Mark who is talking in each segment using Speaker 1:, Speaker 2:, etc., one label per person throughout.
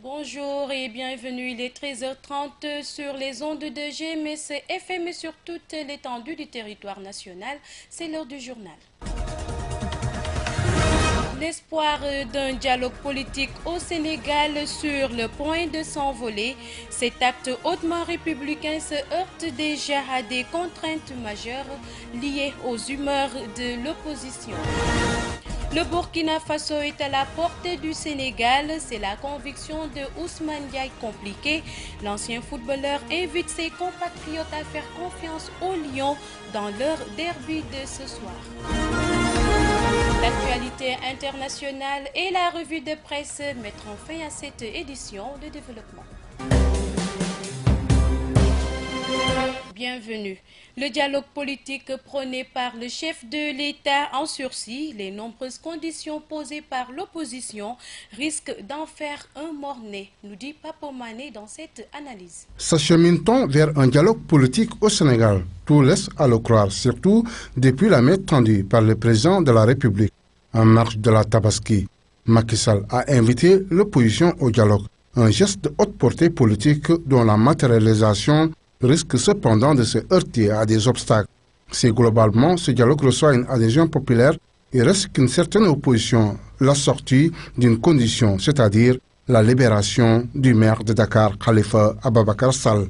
Speaker 1: Bonjour et bienvenue, il est 13h30 sur les ondes de GMS FM et sur toute l'étendue du territoire national. C'est l'heure du journal. L'espoir d'un dialogue politique au Sénégal sur le point de s'envoler. Cet acte hautement républicain se heurte déjà à des contraintes majeures liées aux humeurs de l'opposition. Le Burkina Faso est à la portée du Sénégal, c'est la conviction de Ousmane Diaye compliqué. L'ancien footballeur invite ses compatriotes à faire confiance aux Lions dans leur derby de ce soir. L'actualité internationale et la revue de presse mettront fin à cette édition de développement. Bienvenue. Le dialogue politique prôné par le chef de l'État en sursis, les nombreuses conditions posées par l'opposition risquent d'en faire un mort-né, nous dit Papo Mané dans cette analyse.
Speaker 2: S'achemine-t-on vers un dialogue politique au Sénégal? Tout laisse à le croire, surtout depuis la main tendue par le président de la République. En marge de la Tabaski, Macky Sall a invité l'opposition au dialogue, un geste de haute portée politique dont la matérialisation risque cependant de se heurter à des obstacles. Si globalement ce dialogue reçoit une adhésion populaire, il reste qu'une certaine opposition l'a sortie d'une condition, c'est-à-dire la libération du maire de Dakar, Khalifa Ababakar Sall.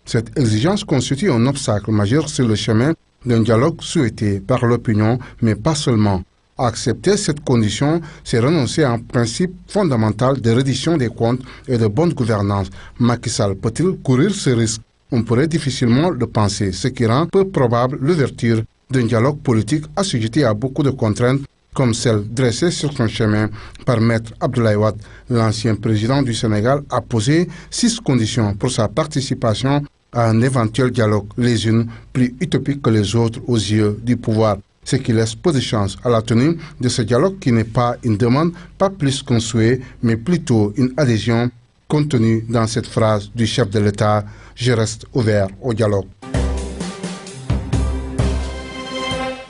Speaker 2: Cette exigence constitue un obstacle majeur sur le chemin d'un dialogue souhaité par l'opinion, mais pas seulement. Accepter cette condition, c'est renoncer à un principe fondamental de reddition des comptes et de bonne gouvernance. Macky Sall peut-il courir ce risque? On pourrait difficilement le penser, ce qui rend peu probable l'ouverture d'un dialogue politique assujetti à beaucoup de contraintes, comme celle dressée sur son chemin par Maître Abdoulaye Wade. L'ancien président du Sénégal a posé 6 conditions pour sa participation à un éventuel dialogue, les unes plus utopiques que les autres aux yeux du pouvoir, ce qui laisse peu de chance à la tenue de ce dialogue qui n'est pas une demande, pas plus qu'un souhait, mais plutôt une adhésion contenue dans cette phrase du chef de l'État: je reste ouvert au dialogue.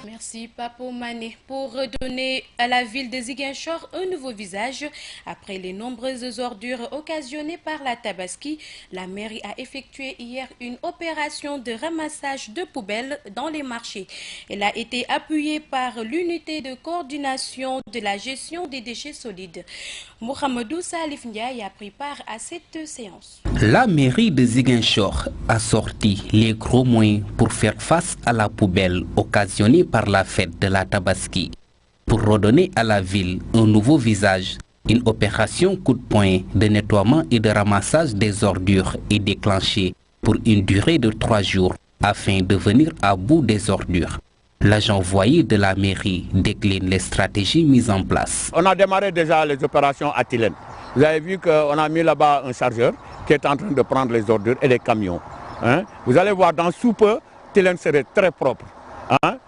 Speaker 1: Merci Papo Mané. Pour redonner à la ville de Ziguinchor un nouveau visage, après les nombreuses ordures occasionnées par la Tabaski, la mairie a effectué hier une opération de ramassage de poubelles dans les marchés. Elle a été appuyée par l'unité de coordination de la gestion des déchets solides. Mohamedou Salif Ndiaye a pris part à cette séance.
Speaker 3: La mairie de Ziguinchor a sorti les gros moyens pour faire face à la poubelle occasionnée par la fête de la Tabaski. Pour redonner à la ville un nouveau visage, une opération coup de poing de nettoiement et de ramassage des ordures est déclenchée pour une durée de 3 jours afin de venir à bout des ordures. L'agent voyer de la mairie décline les stratégies mises en place.
Speaker 4: On a démarré déjà les opérations à Tilène. Vous avez vu qu'on a mis là-bas un chargeur qui est en train de prendre les ordures et les camions. Vous allez voir, dans sous peu, Tilène serait très propre.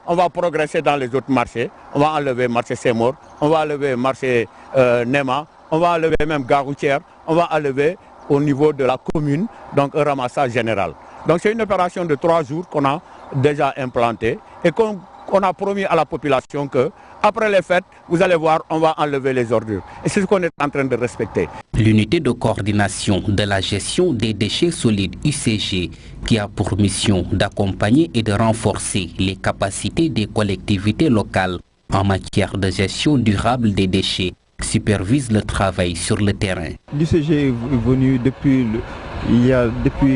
Speaker 4: On va progresser dans les autres marchés. On va enlever le marché Seymour, on va enlever le marché Nema, on va enlever même Gare routière, on va enlever au niveau de la commune, donc un ramassage général. Donc c'est une opération de 3 jours qu'on a déjà implantée et qu'on a promis à la population que après les fêtes, vous allez voir, on va enlever les ordures. Et c'est ce qu'on est en train de respecter.
Speaker 3: L'unité de coordination de la gestion des déchets solides UCG, qui a pour mission d'accompagner et de renforcer les capacités des collectivités locales en matière de gestion durable des déchets, supervise le travail sur le terrain.
Speaker 5: L'UCG est venu depuis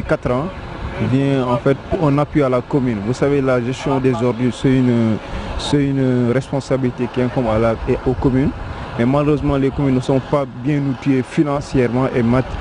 Speaker 5: 4 ans. Vient en fait en appui à la commune. Vous savez, la gestion des ordures, c'est une responsabilité qui incombe aux communes. Mais malheureusement, les communes ne sont pas bien outillées financièrement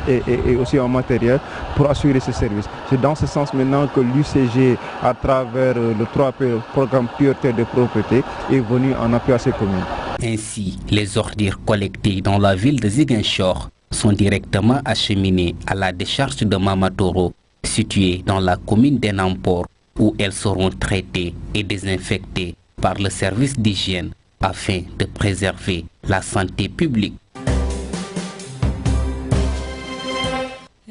Speaker 5: et aussi en matériel pour assurer ce service. C'est dans ce sens maintenant que l'UCG, à travers le 3P, programme prioritaire de propreté, est venu en appui à ces communes.
Speaker 3: Ainsi, les ordures collectées dans la ville de Ziguinchor sont directement acheminées à la décharge de Mamatoro, située dans la commune d'Enampor, où elles seront traitées et désinfectées par le service d'hygiène afin de préserver la santé publique.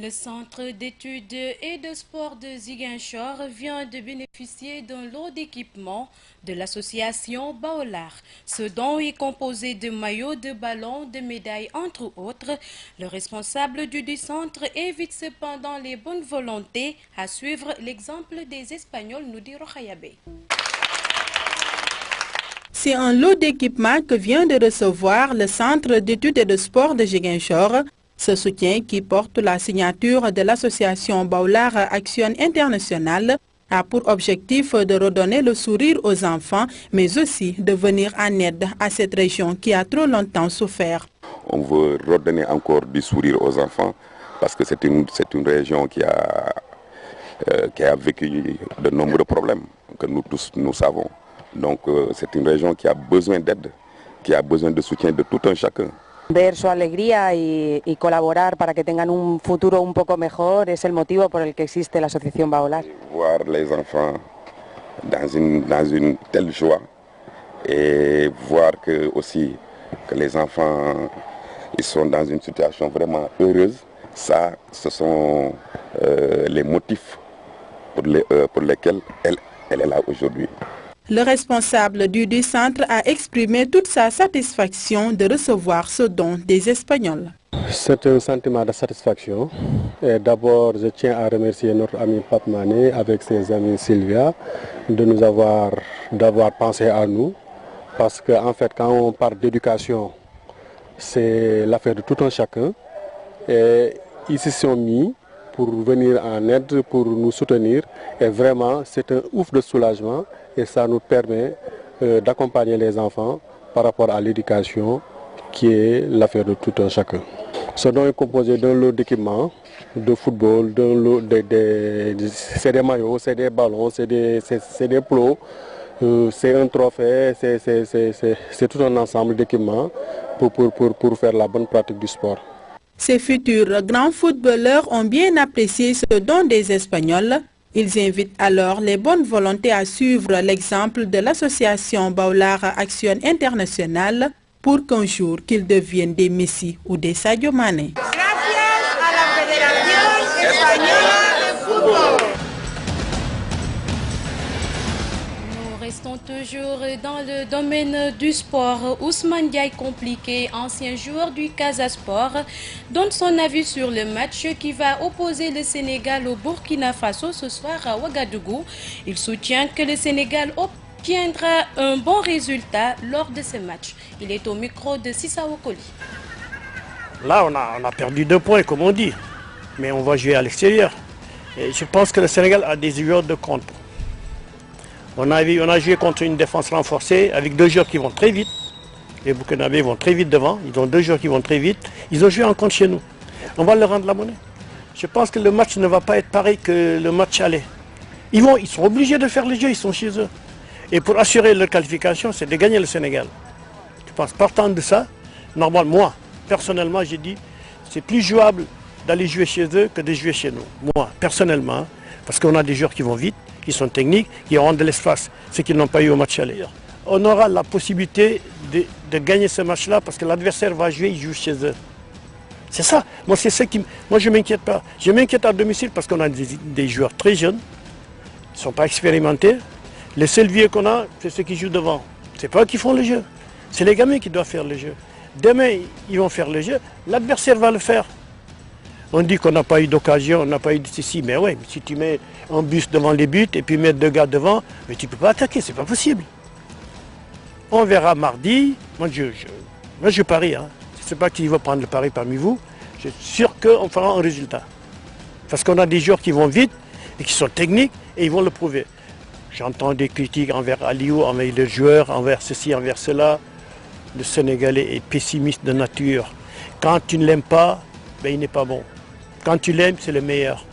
Speaker 1: Le centre d'études et de sport de Ziguinchor vient de bénéficier d'un lot d'équipements de l'association Baolar. Ce don est composé de maillots, de ballons, de médailles, entre autres. Le responsable du centre invite cependant les bonnes volontés à suivre l'exemple des Espagnols, nous dit Rokhayabé.
Speaker 6: C'est un lot d'équipements que vient de recevoir le centre d'études et de sport de Ziguinchor. Ce soutien, qui porte la signature de l'association Baolar Action Internationale, a pour objectif de redonner le sourire aux enfants, mais aussi de venir en aide à cette région qui a trop longtemps souffert.
Speaker 7: On veut redonner encore du sourire aux enfants parce que c'est une région qui a vécu de nombreux problèmes que nous tous nous savons. Donc c'est une région qui a besoin d'aide, qui a besoin de soutien de tout un chacun.
Speaker 8: Ver su alegría y colaborar para que tengan un futuro un poco mejor es el motivo por el que existe la asociación Baolar.
Speaker 7: Voir les enfants dans une telle joie et voir que les enfants ils sont dans une situation vraiment heureuse, ça ce sont les motifs pour lesquels elle est là aujourd'hui.
Speaker 6: Le responsable du centre a exprimé toute sa satisfaction de recevoir ce don des Espagnols.
Speaker 9: C'est un sentiment de satisfaction. D'abord, je tiens à remercier notre ami Pape Mané avec ses amis Sylvia d'avoir pensé à nous. Parce qu'en fait, quand on parle d'éducation, c'est l'affaire de tout un chacun. Et ils se sont mis pour venir en aide, pour nous soutenir. Et vraiment, c'est un ouf de soulagement. Et ça nous permet d'accompagner les enfants par rapport à l'éducation qui est l'affaire de tout un chacun. Ce don est composé d'un lot d'équipements, de football, c'est des maillots, c'est des ballons, c'est des plots, c'est un trophée, c'est tout un ensemble d'équipements pour faire la bonne pratique du sport.
Speaker 6: Ces futurs grands footballeurs ont bien apprécié ce don des Espagnols. Ils invitent alors les bonnes volontés à suivre l'exemple de l'association Baolar Action Internationale pour qu'un jour qu'ils deviennent des Messi ou des Sadio Mané.
Speaker 10: Gracias a la Federación Española de Fútbol.
Speaker 1: Restons toujours dans le domaine du sport. Ousmane Diaye Compliqué, ancien joueur du Casa Sport, donne son avis sur le match qui va opposer le Sénégal au Burkina Faso ce soir à Ouagadougou. Il soutient que le Sénégal obtiendra un bon résultat lors de ce match. Il est au micro de Sissa Okoli.
Speaker 11: Là, on a perdu 2 points, comme on dit, mais on va jouer à l'extérieur. Et je pense que le Sénégal a des joueurs de contre. On a joué contre une défense renforcée avec 2 joueurs qui vont très vite. Les Burkinabés vont très vite devant. Ils ont 2 joueurs qui vont très vite. Ils ont joué en contre chez nous. On va leur rendre la monnaie. Je pense que le match ne va pas être pareil que le match aller. Ils sont obligés de faire le jeu, ils sont chez eux. Et pour assurer leur qualification, c'est de gagner le Sénégal. Je pense, partant de ça, normalement, moi, personnellement, j'ai dit, c'est plus jouable d'aller jouer chez eux que de jouer chez nous. Moi, personnellement, parce qu'on a des joueurs qui vont vite, qui sont techniques, qui auront de l'espace, ce qu'ils n'ont pas eu au match aller. On aura la possibilité de gagner ce match-là parce que l'adversaire va jouer, il joue chez eux. C'est ça. Moi, c'est ce qui. Moi, je ne m'inquiète pas. Je m'inquiète à domicile parce qu'on a des joueurs très jeunes, ils ne sont pas expérimentés. Les seuls vieux qu'on a, c'est ceux qui jouent devant. Ce n'est pas eux qui font le jeu. C'est les gamins qui doivent faire le jeu. Demain, ils vont faire le jeu, l'adversaire va le faire. On dit qu'on n'a pas eu d'occasion, on n'a pas eu de ceci, mais oui, si tu mets un bus devant les buts et puis mettre 2 gars devant, mais tu ne peux pas attaquer, c'est pas possible. On verra mardi. Moi, je parie. Hein. Je ne sais pas qui va prendre le pari parmi vous. Je suis sûr qu'on fera un résultat. Parce qu'on a des joueurs qui vont vite et qui sont techniques et ils vont le prouver. J'entends des critiques envers Aliou, envers les joueurs, envers ceci, envers cela. Le Sénégalais est pessimiste de nature. Quand tu ne l'aimes pas, ben, il n'est pas bon. Quand tu l'aimes, c'est le meilleur.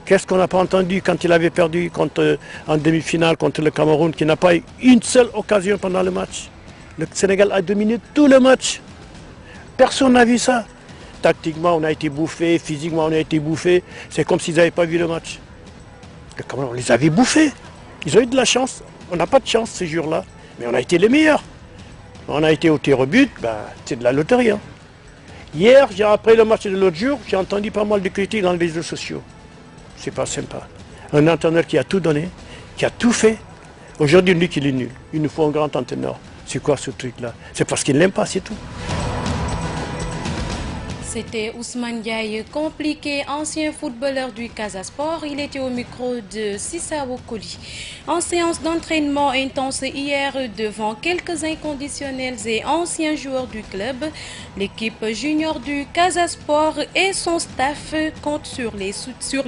Speaker 11: Qu'est-ce qu'on n'a pas entendu quand il avait perdu en demi-finale contre le Cameroun, qui n'a pas eu une seule occasion pendant le match. Le Sénégal a dominé tout le match. Personne n'a vu ça. Tactiquement, on a été bouffé, physiquement, on a été bouffé. C'est comme s'ils n'avaient pas vu le match. Le Cameroun, on les avait bouffés. Ils ont eu de la chance. On n'a pas de chance ces jours-là. Mais on a été les meilleurs. On a été au tir au but, ben, c'est de la loterie. Hein. Hier, après le match de l'autre jour, j'ai entendu pas mal de critiques dans les réseaux sociaux. C'est pas sympa. Un entraîneur qui a tout donné, qui a tout fait, aujourd'hui, il dit qu'il est nul. Il nous faut un grand entraîneur. C'est quoi ce truc-là? C'est parce qu'il n'aime pas, c'est tout.
Speaker 1: C'était Ousmane Diaye, compliqué, ancien footballeur du Casa Sport. Il était au micro de Sissao Koli. En séance d'entraînement intense hier devant quelques inconditionnels et anciens joueurs du club, l'équipe junior du Casa Sport et son staff comptent sur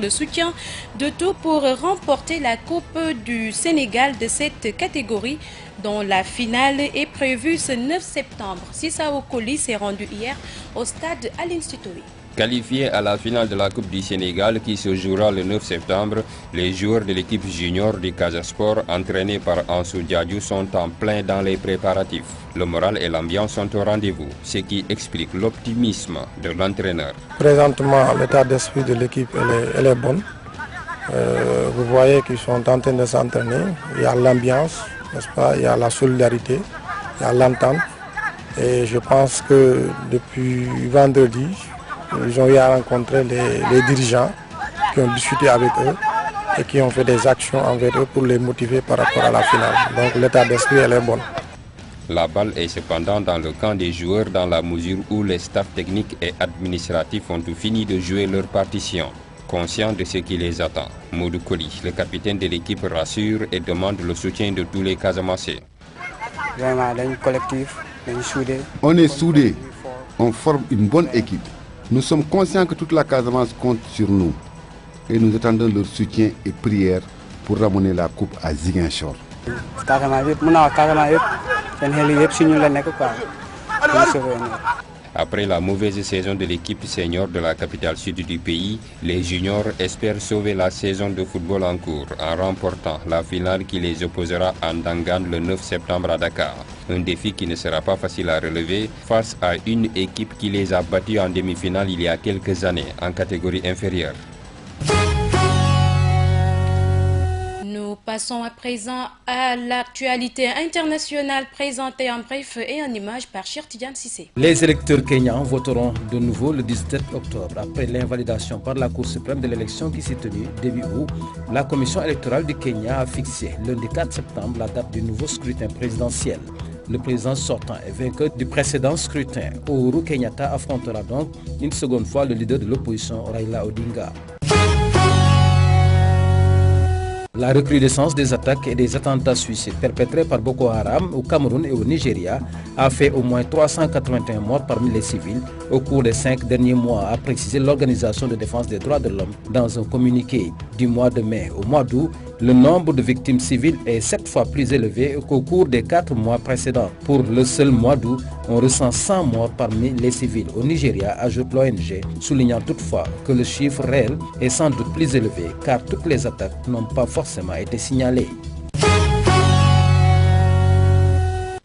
Speaker 1: le soutien de tout pour remporter la Coupe du Sénégal de cette catégorie, dont la finale est prévue ce 9 septembre. Sissao Koli s'est rendu hier au stade Aline Sitoé.
Speaker 12: Qualifiés à la finale de la Coupe du Sénégal qui se jouera le 9 septembre, les joueurs de l'équipe junior du Casa Sport, entraînés par Ansou Diadiou, sont en plein dans les préparatifs. Le moral et l'ambiance sont au rendez-vous, ce qui explique l'optimisme de l'entraîneur.
Speaker 13: Présentement, l'état d'esprit de l'équipe elle est bonne. Vous voyez qu'ils sont en train de s'entraîner. Il y a l'ambiance, n'est-ce pas? Il y a la solidarité, il y a l'entente. Et je pense que depuis vendredi, ils ont eu à rencontrer les dirigeants qui ont discuté avec eux et qui ont fait des actions envers eux pour les motiver par rapport à la finale. Donc l'état d'esprit elle est bonne.
Speaker 12: La balle est cependant dans le camp des joueurs dans la mesure où les staffs techniques et administratifs ont tout fini de jouer leur partition. Conscient de ce qui les attend, Modou Koli, le capitaine de l'équipe, rassure et demande le soutien de tous les Casamassés.
Speaker 14: On est soudés, on forme une bonne équipe. Nous sommes conscients que toute la Casamance compte sur nous et nous attendons leur soutien et prière pour ramener la coupe à Ziguinchor.
Speaker 12: Après la mauvaise saison de l'équipe senior de la capitale sud du pays, les juniors espèrent sauver la saison de football en cours en remportant la finale qui les opposera à Ndangan le 9 septembre à Dakar. Un défi qui ne sera pas facile à relever face à une équipe qui les a battus en demi-finale il y a quelques années en catégorie inférieure.
Speaker 1: Nous passons à présent à l'actualité internationale présentée en bref et en images par Chertidiane Sissé.
Speaker 15: Les électeurs kenyans voteront de nouveau le 17 octobre. Après l'invalidation par la Cour suprême de l'élection qui s'est tenue début août, la commission électorale du Kenya a fixé lundi 4 septembre la date du nouveau scrutin présidentiel. Le président sortant et vainqueur du précédent scrutin, Uhuru Kenyatta, affrontera donc une seconde fois le leader de l'opposition, Raila Odinga. La recrudescence des attaques et des attentats suicides perpétrés par Boko Haram au Cameroun et au Nigeria a fait au moins 381 morts parmi les civils au cours des 5 derniers mois, a précisé l'Organisation de défense des droits de l'homme dans un communiqué. Du mois de mai au mois d'août, le nombre de victimes civiles est 7 fois plus élevé qu'au cours des 4 mois précédents. Pour le seul mois d'août, on ressent 100 morts parmi les civils au Nigeria, ajoute l'ONG, soulignant toutefois que le chiffre réel est sans doute plus élevé car toutes les attaques n'ont pas forcément été signalées.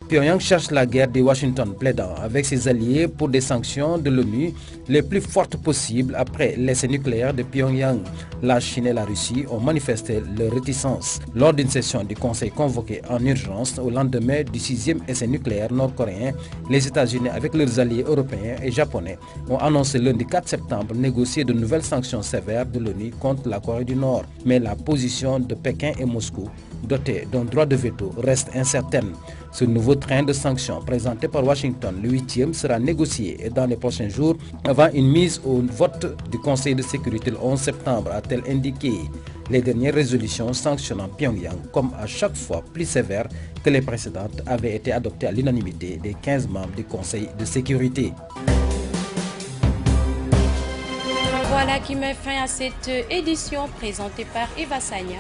Speaker 15: Pyongyang cherche la guerre de Washington, plaidant avec ses alliés pour des sanctions de l'ONU les plus fortes possibles après l'essai nucléaire de Pyongyang. La Chine et la Russie ont manifesté leur réticence lors d'une session du Conseil convoquée en urgence au lendemain du 6e essai nucléaire nord-coréen. Les États-Unis, avec leurs alliés européens et japonais, ont annoncé lundi 4 septembre négocier de nouvelles sanctions sévères de l'ONU contre la Corée du Nord. Mais la position de Pékin et Moscou, doté d'un droit de veto, reste incertaine. Ce nouveau train de sanctions présenté par Washington, le 8e, sera négocié dans les prochains jours avant une mise au vote du Conseil de sécurité le 11 septembre, a-t-elle indiqué. Les dernières résolutions sanctionnant Pyongyang, comme à chaque fois plus sévères que les précédentes, avaient été adoptées à l'unanimité des 15 membres du Conseil de sécurité.
Speaker 1: Voilà qui met fin à cette édition présentée par Eva Sagna.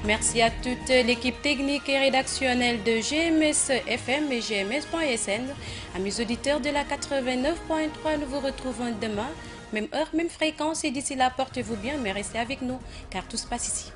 Speaker 1: Merci à toute l'équipe technique et rédactionnelle de GMS FM et GMS.sn. Amis auditeurs de la 89.3, nous vous retrouvons demain, même heure, même fréquence. Et d'ici là, portez-vous bien, mais restez avec nous, car tout se passe ici.